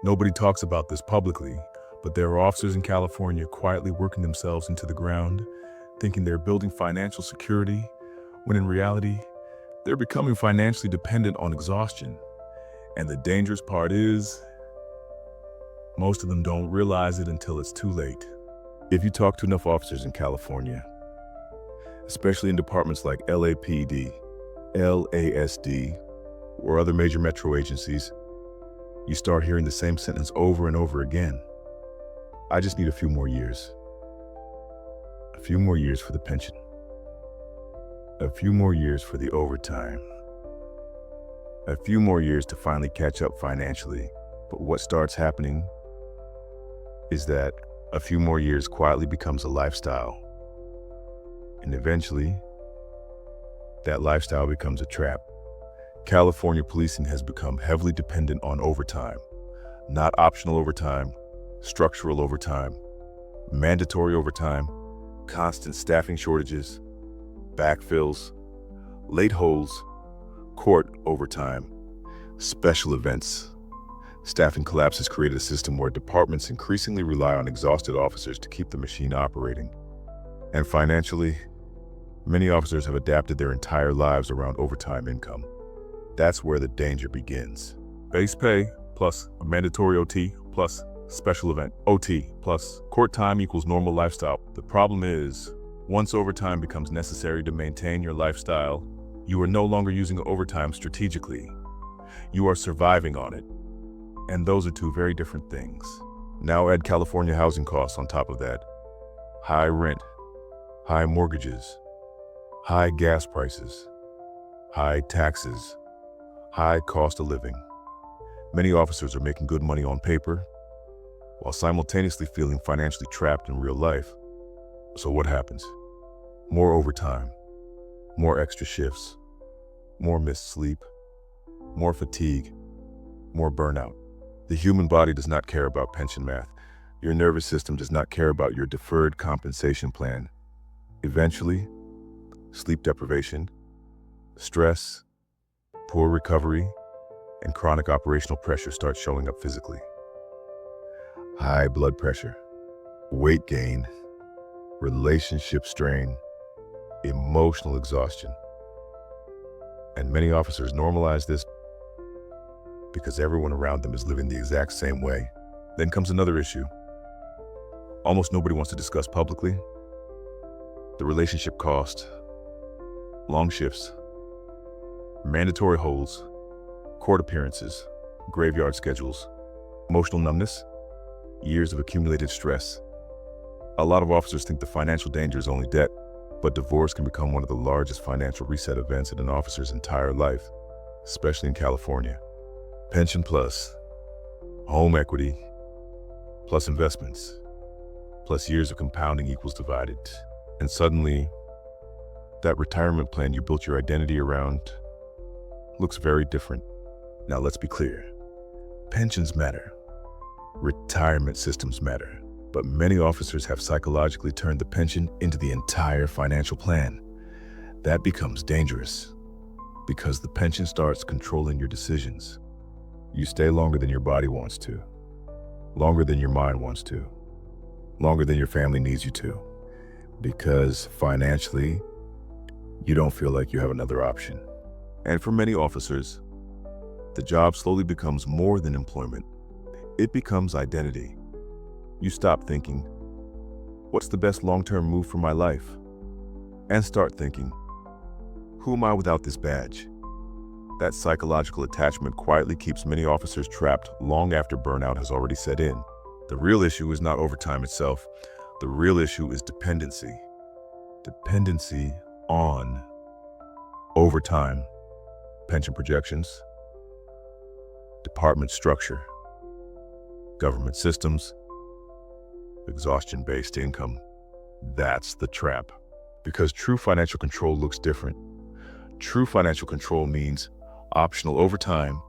Nobody talks about this publicly, but there are officers in California quietly working themselves into the ground, thinking they're building financial security, when in reality, they're becoming financially dependent on exhaustion. And the dangerous part is, most of them don't realize it until it's too late. If you talk to enough officers in California, especially in departments like LAPD, LASD, or other major metro agencies, you start hearing the same sentence over and over again. I just need a few more years. A few more years for the pension. A few more years for the overtime. A few more years to finally catch up financially. But what starts happening is that a few more years quietly becomes a lifestyle. And eventually, that lifestyle becomes a trap. California policing has become heavily dependent on overtime. Not optional overtime, structural overtime, mandatory overtime, constant staffing shortages, backfills, late holds, court overtime, special events. Staffing collapse has created a system where departments increasingly rely on exhausted officers to keep the machine operating. And financially, many officers have adapted their entire lives around overtime income. That's where the danger begins. Base pay plus a mandatory OT plus special event OT plus court time equals normal lifestyle. The problem is, once overtime becomes necessary to maintain your lifestyle, you are no longer using overtime strategically. You are surviving on it. And those are two very different things. Now add California housing costs on top of that. High rent, high mortgages, high gas prices, high taxes, high cost of living. Many officers are making good money on paper, while simultaneously feeling financially trapped in real life. So what happens? More overtime, more extra shifts, more missed sleep, more fatigue, more burnout. The human body does not care about pension math. Your nervous system does not care about your deferred compensation plan. Eventually, sleep deprivation, stress, poor recovery, and chronic operational pressure start showing up physically. High blood pressure, weight gain, relationship strain, emotional exhaustion. And many officers normalize this because everyone around them is living the exact same way. Then comes another issue. Almost nobody wants to discuss publicly. The relationship cost, long shifts, mandatory holds, court appearances, graveyard schedules, emotional numbness, years of accumulated stress. A lot of officers think the financial danger is only debt, but divorce can become one of the largest financial reset events in an officer's entire life, especially in California. Pension plus home equity, plus investments, plus years of compounding equals divided. And suddenly, that retirement plan you built your identity around looks very different. Now let's be clear. Pensions matter. Retirement systems matter. But many officers have psychologically turned the pension into the entire financial plan. That becomes dangerous because the pension starts controlling your decisions. You stay longer than your body wants to, longer than your mind wants to, longer than your family needs you to, because financially, you don't feel like you have another option. And for many officers, the job slowly becomes more than employment. It becomes identity. You stop thinking, what's the best long-term move for my life? And start thinking, who am I without this badge? That psychological attachment quietly keeps many officers trapped long after burnout has already set in. The real issue is not overtime itself. The real issue is dependency. Dependency on overtime, pension projections, department structure, government systems, exhaustion-based income. That's the trap. Because true financial control looks different. True financial control means optional overtime,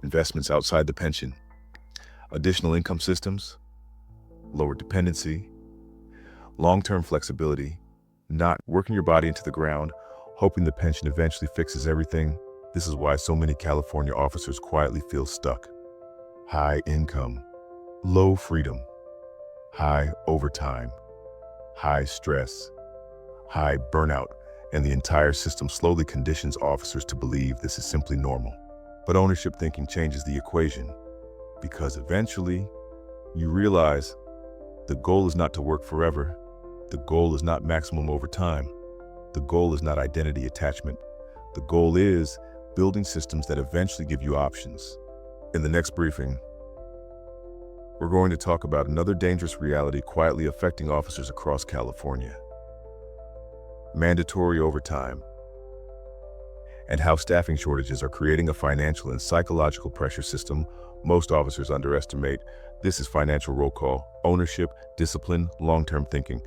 investments outside the pension, additional income systems, lower dependency, long-term flexibility, not working your body into the ground, hoping the pension eventually fixes everything. This is why so many California officers quietly feel stuck. high income, low freedom, high overtime, high stress, high burnout, and the entire system slowly conditions officers to believe this is simply normal. But ownership thinking changes the equation, because eventually you realize the goal is not to work forever. The goal is not maximum overtime. The goal is not identity attachment. The goal is building systems that eventually give you options. In the next briefing, we're going to talk about another dangerous reality quietly affecting officers across California: mandatory overtime, and how staffing shortages are creating a financial and psychological pressure system most officers underestimate. This is financial roll call, ownership, discipline, long-term thinking.